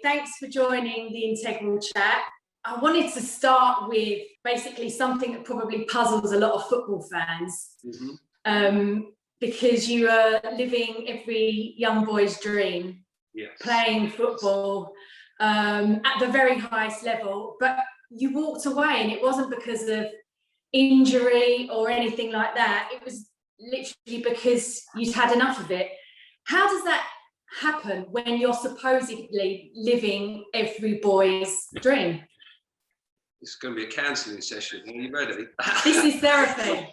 Thanks for joining the Integral Chat. I wanted to start with basically something that probably puzzles a lot of football fans, because you are living every young boy's dream, playing football at the very highest level, but you walked away and it wasn't because of injury or anything like that. It was literally because you'd had enough of it. How does that happen when you're supposedly living every boy's dream? It's going to be a counselling session. Are you ready? This is therapy.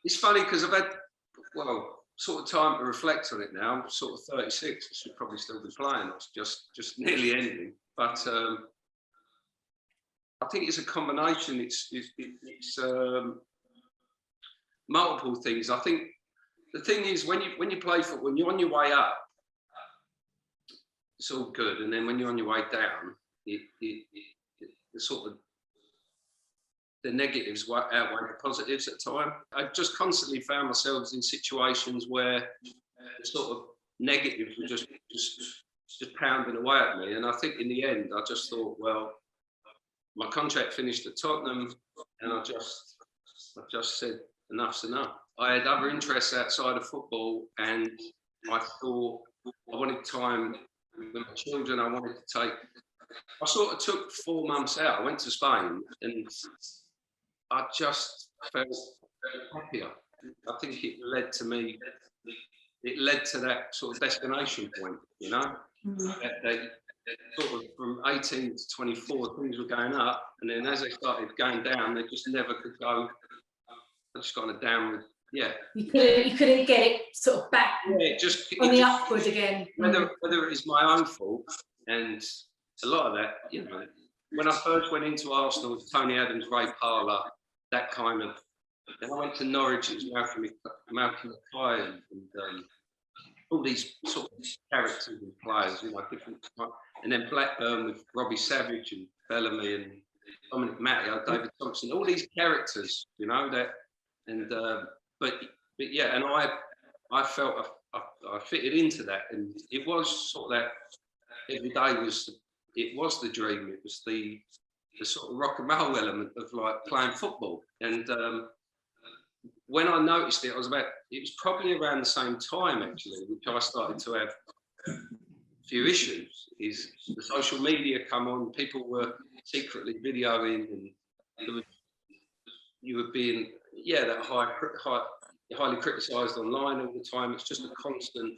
It's funny because I've had, sort of time to reflect on it now. I'm sort of 36. I should probably still be playing. It's just nearly ending. But I think it's a combination. It's multiple things. I think the thing is when you play football, when you're on your way up, it's all good, and then when you're on your way down, the sort of the negatives outweigh the positives at times. I just constantly found myself in situations where the sort of negatives were just pounding away at me, and I think in the end I just thought, well, my contract finished at Tottenham, and I just said enough's enough. I had other interests outside of football, and I thought I wanted time with my children. I wanted to take. I sort of took 4 months out. I went to Spain, and I just felt happier. I think it led to me. It led to that sort of destination point, you know. That sort of from 18 to 24, things were going up, and then as they started going down, they just never could go. I just got on a downward. Yeah. You couldn't get it sort of back on the upward again. Whether it is my own fault, and a lot of that, you know, when I first went into Arsenal with Tony Adams, Ray Parlour, that kind of. Then I went to Norwich, it was Malcolm McKay and all these sort of characters and players, you know, different. And then Blackburn with Robbie Savage and Bellamy and Dominic Matteo, David Thompson, all these characters, you know, that. And but yeah, and I felt I fitted into that, and it was sort of that every day was the dream. It was the sort of rock and roll element of like playing football. And when I noticed it, it was probably around the same time actually, which I started to have a few issues. Is the social media come on? People were secretly videoing, and you were being. Yeah, that highly criticised online all the time. It's just a constant.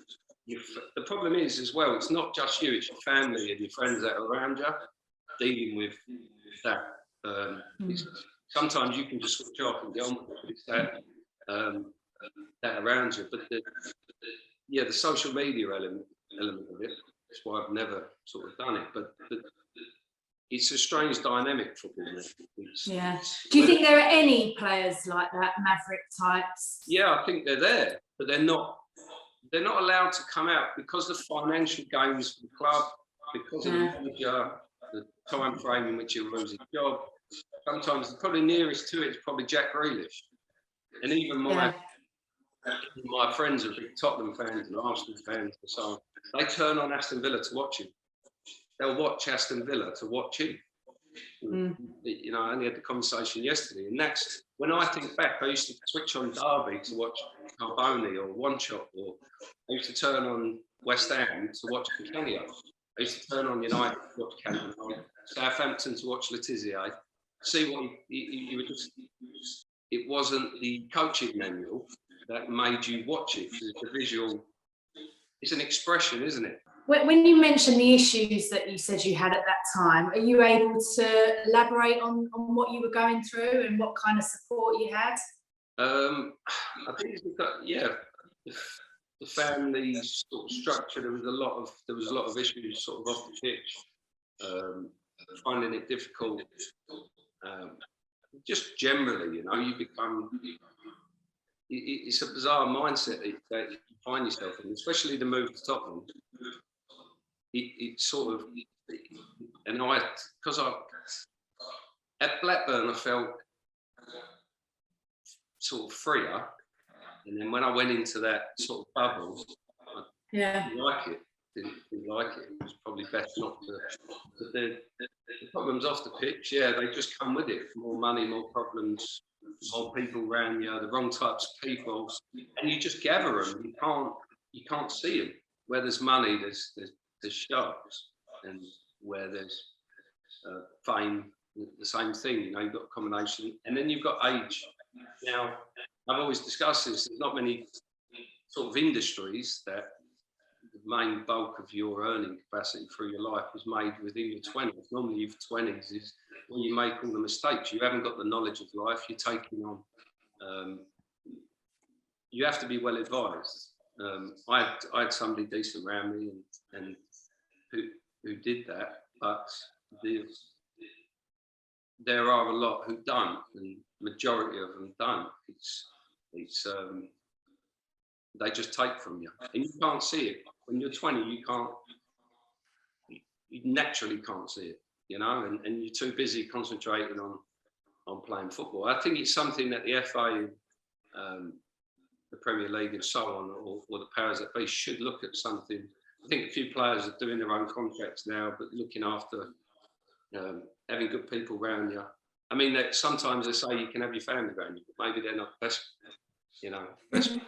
The problem is as well, it's not just you, it's your family and your friends that are around you dealing with that. Sometimes you can just switch off and get on with it. It's that around you. But the social media element of it, that's why I've never sort of done it. But it's a strange dynamic for me. Yeah. Do you think there are any players like that, maverick types? Yeah, I think they're there, but they're not allowed to come out because of financial gains for the club, because of the time frame in which he'll lose his job. Sometimes probably nearest to it is probably Jack Grealish. And even my friends are big Tottenham fans and Arsenal fans and so on. They turn on Aston Villa to watch him. They'll watch Aston Villa to watch him. You know, I only had the conversation yesterday, and that's when I think back. I used to switch on Derby to watch Carboni or One Shot, or I used to turn on West Ham to watch Capello. I used to turn on United to watch Cantona, Southampton to watch Letizia. See what you were just. It wasn't the coaching manual that made you watch it. It's a visual. It's an expression, isn't it? When you mentioned the issues that you said you had at that time, are you able to elaborate on what you were going through and what kind of support you had? I think it's because, the family sort of structure. There was a lot of issues sort of off the pitch, finding it difficult. Just generally, you know, you become. It's a bizarre mindset that you find yourself in, especially the move to Tottenham. It sort of, and at Blackburn I felt sort of freer, and then when I went into that sort of bubble, Yeah. Didn't like it. Didn't like it. It was probably best not to. But the problems off the pitch, yeah, they just come with it. More money, more problems, more people around you, the wrong types of people, and you just gather them. You can't see them. Where there's money, there's sharks, and where there's fame, the same thing. You know, you've got a combination, and then you've got age. Now, I've always discussed this. There's not many sort of industries that the main bulk of your earning capacity through your life is made within your 20s. Normally, your 20s is when you make all the mistakes. You haven't got the knowledge of life. You're taking on. You have to be well advised. I had somebody decent around me and who did that, but there are a lot who don't, and majority of them don't. It's they just take from you, and you can't see it. When you're 20, you naturally can't see it, you know, and you're too busy concentrating on playing football. I think it's something that the FA, the Premier League and so on, or the powers that be should look at something. I think a few players are doing their own contracts now, but looking after, having good people around you. I mean, sometimes they say you can have your family around you, but maybe they're not best, you know, best.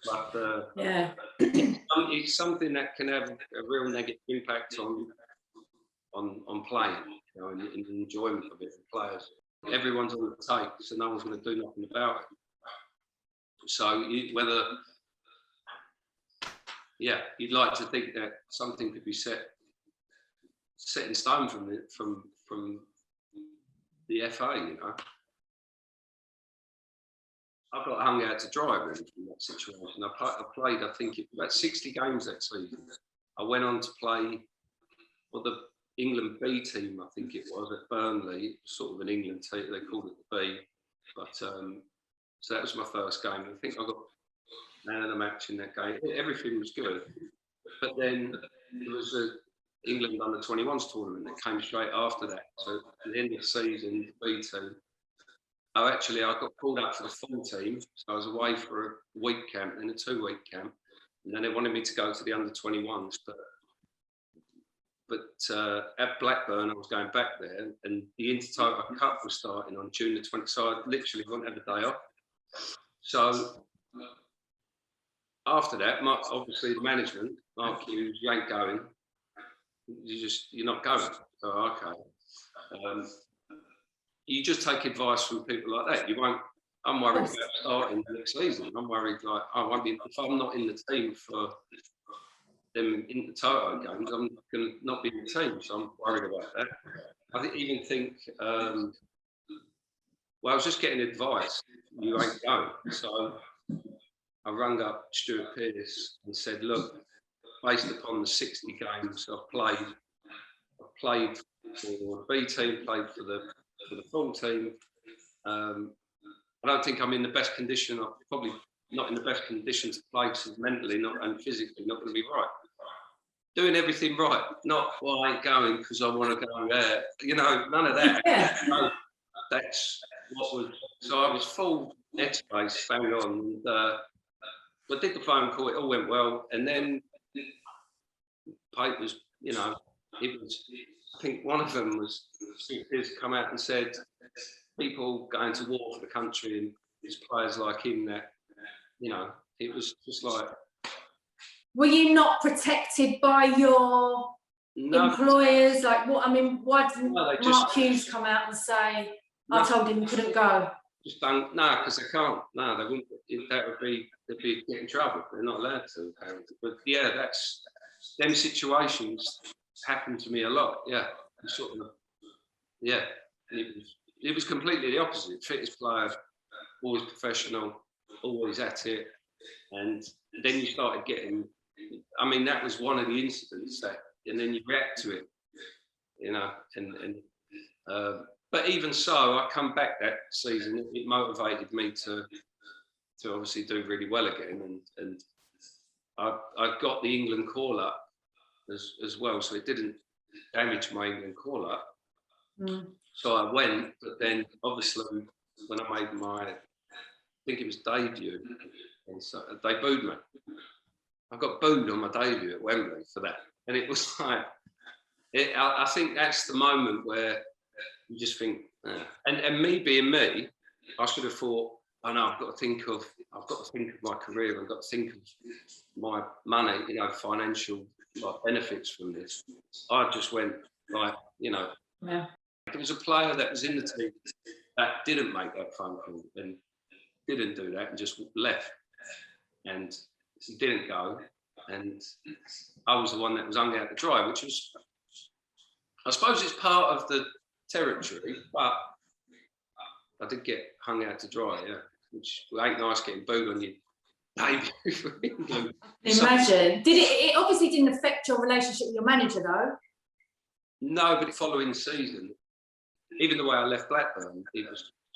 But yeah, it's something that can have a real negative impact on playing, you know, and the enjoyment of it for players. Everyone's on the take, so no one's going to do nothing about it. So you'd like to think that something could be set in stone from the FA, you know. I got hung out to dry really from that situation. I played, I think, about 60 games that season. I went on to play for the England B team, I think it was, at Burnley. It was sort of an England team, they called it the B. But so that was my first game. I think I got man of the match in that game. Everything was good. But then there was a England under-21s tournament that came straight after that. So at the end of the season, the B team, I got called up for the full team. So I was away for a week camp and a 2-week camp. And then they wanted me to go to the under-21s. But at Blackburn, I was going back there, and the Intertoto Cup was starting on June the 20th. So I literally wouldn't have a day off. So after that, obviously the management, Mark Hughes, you ain't going. You're not going. So, okay. You just take advice from people like that. I'm worried about starting the next season. I'm worried if I'm not in the team for them Intertoto games, I'm going to not be in the team. So I'm worried about that. I even think, I was just getting advice. You ain't going. So I rang up Stuart Pearce and said, look, based upon the 60 games I've played for the B team, played for the full team. I don't think I'm in the best condition. I'm probably not in the best condition to play, because mentally and physically not going to be right. Doing everything right, not I ain't going because I want to go there. You know, none of that. Yeah. So that's what was. So I was full headspace, bang on. And, I did the phone call. It all went well, and then papers. You know, it was. I think one of them was has come out and said people going to war for the country, and it's players like him that, you know, it was just like. Were you not protected by your employers? Like what? I mean, why didn't Mark Hughes come out and say, I told him he couldn't go? Just don't, because they can't. No, they wouldn't. They'd be getting in trouble. They're not allowed to, apparently. But yeah, them situations happened to me a lot. Yeah, sort of. Yeah, it was completely the opposite. Fittest player, always professional, always at it, and then you started getting. I mean, that was one of the incidents and then you react to it, you know, but even so, I come back that season. It motivated me to obviously do really well again, and I got the England call up as well, so it didn't damage my England call up. So I went, but then obviously when I made I think it was debut, and so they booed me. I got booed on my debut at Wembley for that. And it was like, I think that's the moment where you just think, and me being me, I should have thought, oh no, I've got to think of my career. I've got to think of my money, you know, financial benefits from this. I just went like, you know, there was a player that was in the team that didn't make that phone call and didn't do that and just left. And he didn't go. And I was the one that was hung out to dry, which was, I suppose it's part of the territory, but I did get hung out to dry, yeah, which ain't nice getting booed on your debut for England. Imagine. It obviously didn't affect your relationship with your manager though? No, but the following season, even the way I left Blackburn,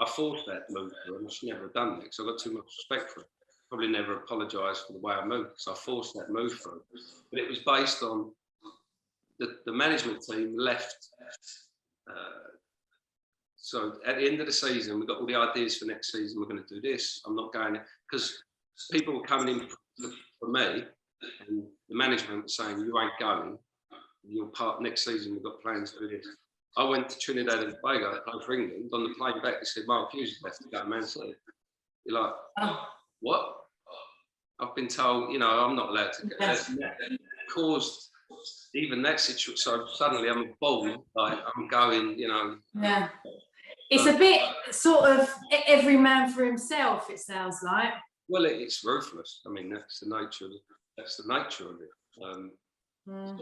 I forced that move for him. I should never have done that because I got too much respect for it. Probably never apologised for the way I moved, so I forced that move for him. But it was based on the management team left. So at the end of the season, we got all the ideas for next season. We're going to do this. I'm not going, because people were coming in for me, and the management was saying, "You ain't going. You're part next season. We've got plans to do this." I went to Trinidad and Tobago to play for England. On the plane back, they said, "Mark Hughes has left to go to Man City." You're like, what? I've been told, you know, I'm not allowed to go. That caused even that situation. So suddenly I'm a ball, like I'm going, you know. Yeah. It's a bit sort of every man for himself, it sounds like. Well, it's ruthless. I mean, that's the nature of it. It's the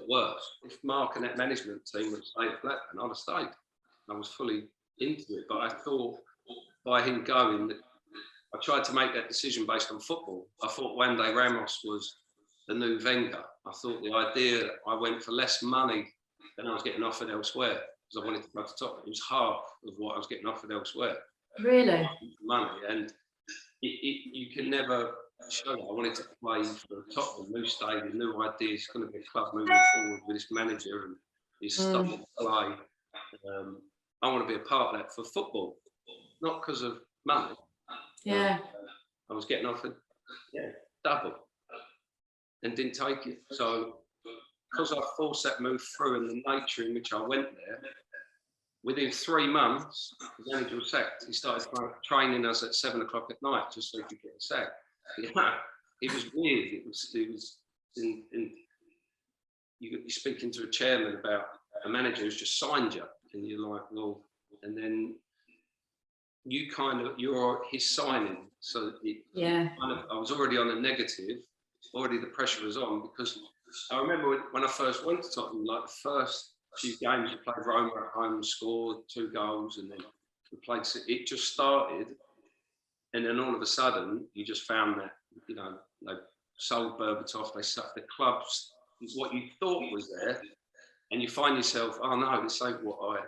worst. If Mark and that management team would stay at Blackburn, I'd have stayed. I was fully into it, but I thought by him going, I tried to make that decision based on football. I thought Wande Ramos was the new Wenger. I thought the idea that I went for less money than I was getting offered elsewhere, because I wanted to go to Tottenham. It was half of what I was getting offered elsewhere. Really? Money. And you can never show that. I wanted to play for Tottenham, new stadium, new ideas. It's going to be a club moving forward with this manager and his style of play. I want to be a part of that for football, not because of money. Yeah. I was getting offered, double, and didn't take it. So, because I forced that move through and the nature in which I went there, within 3 months, the manager was sacked. He started training us at 7 o'clock at night just so he could get a sack. Yeah, it was weird. It was you're speaking to a chairman about a manager who's just signed you, and you're like, well, and then you're his signing. So I was already on a negative, already the pressure was on, because I remember when I first went to Tottenham, like the first few games, we played Roma at home, scored 2 goals, and then we played, it just started. And then all of a sudden, you just found that, you know, they sold Berbatov, they sucked the clubs, what you thought was there, and you find yourself, oh no, this ain't what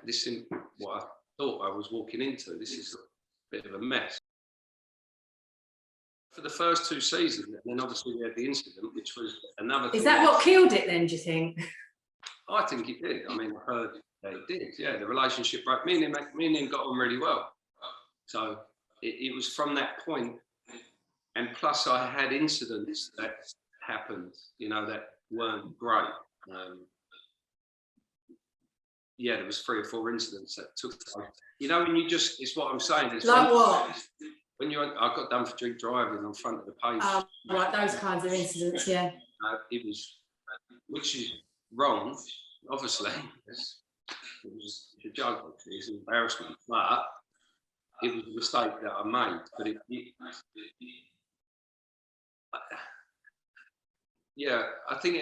this isn't what I thought I was walking into. This is a bit of a mess. For the first 2 seasons, and then obviously we had the incident, which was another thing. Is that what killed it then, do you think? I think it did. I mean, I heard that it did, yeah. The relationship broke. Me and him got on really well. So it was from that point, and plus I had incidents that happened, you know, that weren't great. There was 3 or 4 incidents that took place. You know, when you just, it's what I'm saying. It's like what? When I got done for drink driving on front of the page. Right, those kinds of incidents, yeah. It was, which is wrong, obviously. It was a joke, it's an embarrassment, but it was a mistake that I made. But I think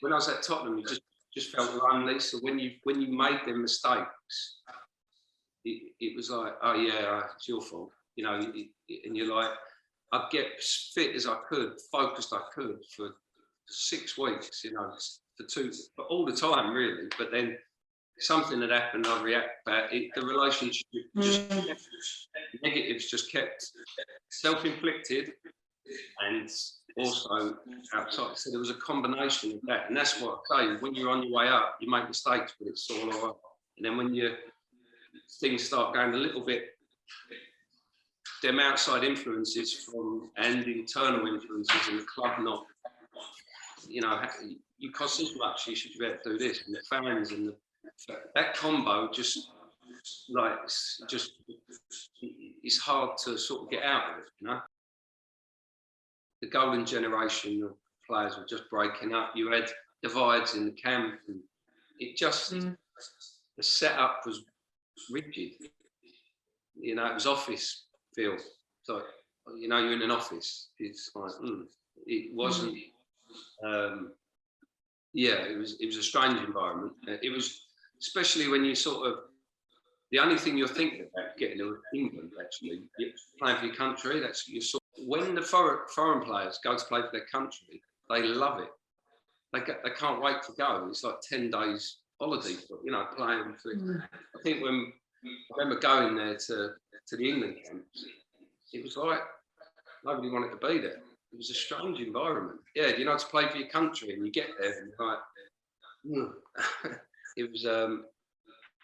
when I was at Tottenham, it just felt lonely. So when you made them mistakes, it was like, oh yeah, it's your fault, you know. And you're like, I'd get fit as I could, focused I could for 6 weeks, you know, for all the time really. But then something had happened, I'd react back. The relationship negatives just kept self-inflicted and also outside. So there was a combination of that, and that's what I say. When you're on your way up, you make mistakes, but it's all right. And then when things start going a little bit them outside influences and internal influences in the club not, you cost this much, you should be able to do this, and the fans and that combo just like it's hard to sort of get out of it, The golden generation of players were just breaking up. You had divides in the camp, and it just the setup was rigid. It was office feel. So you're in an office. It's like it wasn't. It was a strange environment. It was, especially when you sort of, the only thing you're thinking about getting to England, actually, you're playing for your country. That's your sort. When the foreign players go to play for their country, they love it. They can't wait to go. It's like 10 days holiday, playing for. I think when I remember going there to the England camps, it was like nobody wanted to be there. It was a strange environment. Yeah, to play for your country, and you get there and you're like, it was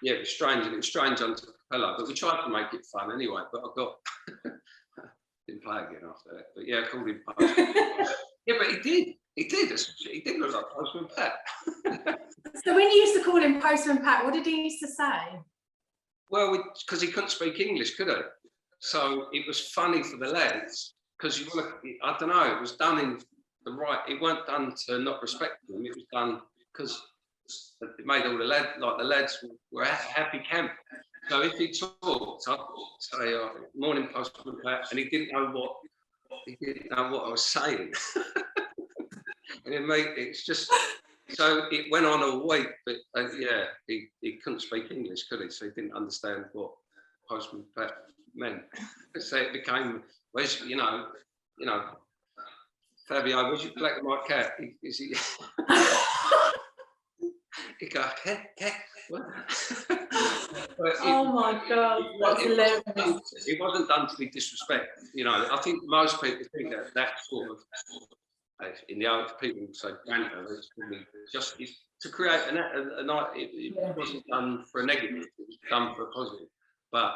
it was strange, and it was strange under Capello. But we tried to make it fun anyway. But I got didn't play again after that. But yeah, I called him Postman. Yeah, but he did. He did look like Postman Pat. So when you used to call him Postman Pat, what did he used to say? Well, because he couldn't speak English, could he? So it was funny for the lads, because I don't know, it was done in the right. It weren't done to not respect them. It was done because it made all the lads were a happy camp. So if he talked, I'd say, "Morning, Postman Pat," and he didn't know what I was saying. And it's just, so it went on all week, but he couldn't speak English, could he? So he didn't understand what Postman Pat meant. So it became, Fabio, where's your black and white cat? Is he? He goes, cat, what? Oh my God, that's hilarious. It wasn't done to be disrespectful. I think most people think that sort of, in the old people say banter, it's just to create a night. It wasn't done for a negative; it was done for a positive. But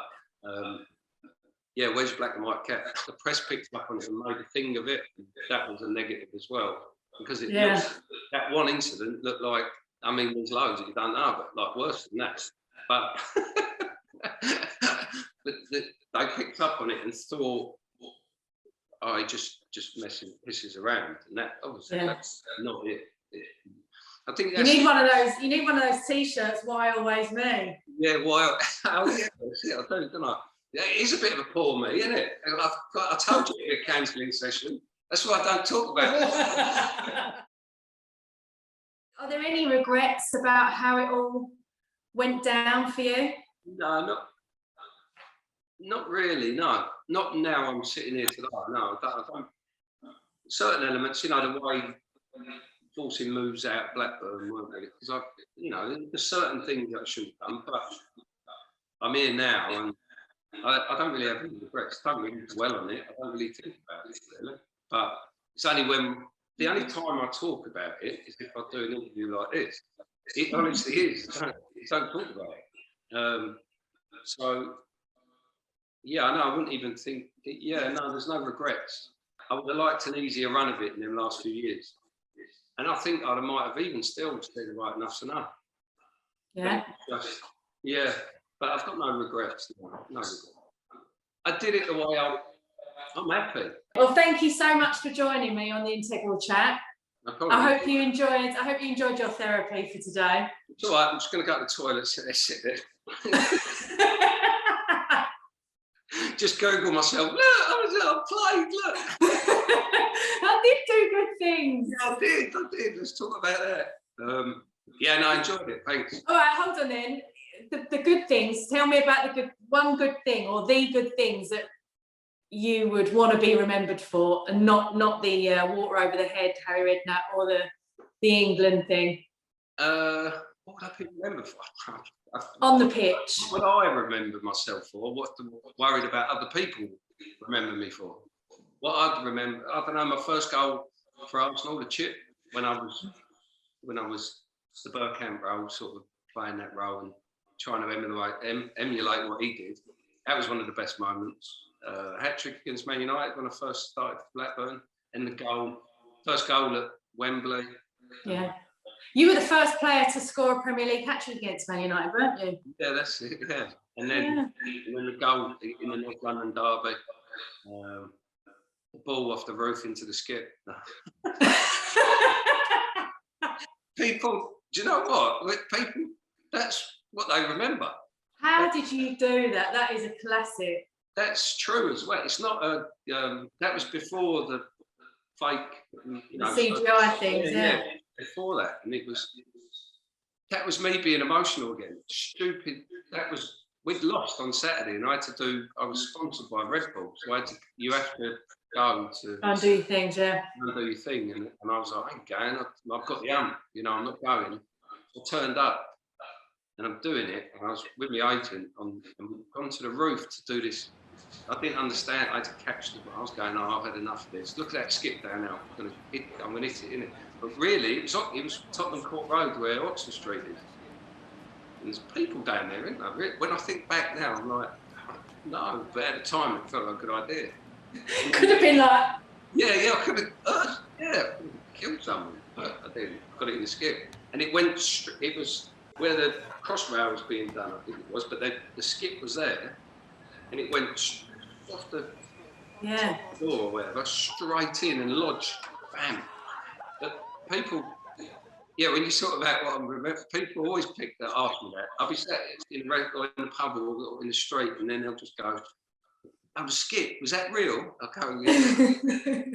where's your black and white cat? The press picked up on it and made a thing of it. That was a negative as well, because that one incident looked like. I mean, there's loads that you don't know, but like worse than that. But they picked up on it and thought, "I just pisses around," and that obviously that's not it. I think that's, you need one of those T-shirts. Why always me? Yeah, why? Oh yeah, I do, don't I? Yeah, it is a bit of a poor me, isn't it? I told you it'd be a cancelling session. That's why I don't talk about it. Are there any regrets about how it all went down for you? No, not really. No, not now. I'm sitting here today. No, I don't. Certain elements, the way forcing moves out Blackburn, weren't they? Because there's certain things that I shouldn't have done, but I'm here now, and I don't really have any regrets. I don't really dwell on it. I don't really think about it really. But it's only the only time I talk about it is if I do an interview like this. It honestly is. I don't talk about it. So, I wouldn't even think. There's no regrets. I would have liked an easier run of it in the last few years, and I think I might have even still said right enough to know. Yeah. But I've got no regrets. No regrets. I did it the way I'm happy. Well, thank you so much for joining me on the Integral Chat. No problem. I hope you enjoyed your therapy for today. It's all right. I'm just going to go to the toilet. Sit there. Just Google myself. Look, I played. Look. I did do good things. Yeah, I did. Let's talk about that. I enjoyed it. Thanks. All right, hold on then. The good things. Tell me about one good thing, or the good things that you would want to be remembered for, and not the water over the head, Harry Redknapp, or the England thing. What would I be remembered for? On the pitch. What would I remember myself for? What worried about other people remember me for? What I'd remember, I don't know, my first goal for Arsenal, the chip, when I was the Bergkamp role, sort of playing that role and trying to emulate what he did. That was one of the best moments. hat-trick against Man United when I first started for Blackburn, and the first goal at Wembley. Yeah. You were the first player to score a Premier League hat-trick against Man United, weren't you? Yeah, that's it, yeah. And then the goal in the North London derby, the ball off the roof into the skip. People, do you know what? People, that's what they remember. How did you do that? That is a classic. That's true as well. It's not a, that was before the fake, you know, CGI things, yeah. Before that. And that was me being emotional again. Stupid. We'd lost on Saturday and I was sponsored by Red Bull. So you have to go to. And do your things, yeah. And do your thing. And I was like, I ain't going. I've got the you know, I'm not going. I turned up and I'm doing it. And I was with my agent and we've gone to the roof to do this. I didn't understand. I had to catch I was going, oh, I've had enough of this. Look at that skip down now. I'm going to hit it, innit? But really, it was Tottenham Court Road where Oxford Street is. And there's people down there, isn't there? When I think back now, I'm like, no. But at the time, it felt like a good idea. Could have been like... Yeah, I could have killed someone. But I didn't. I got it in the skip. And it was where the cross rail was being done, I think it was. But the skip was there. And it went off the door or whatever, straight in and lodged, bam. But people, when you sort of out what I remember, people always ask me that. I'll be sat in the pub or in the street, and then they'll just go, "Oh, the skip, was that real?" I'll go, "Yeah."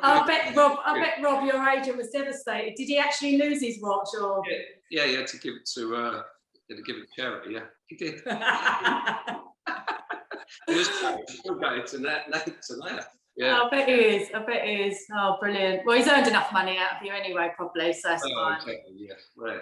I bet Rob, your agent, was devastated. Did he actually lose his watch, or? Yeah, he had to give it to charity. Yeah, he did. He was still going to that. Yeah. I bet he is. Oh, brilliant. Well, he's earned enough money out of you anyway, probably, so that's fine. Exactly, yeah. Right.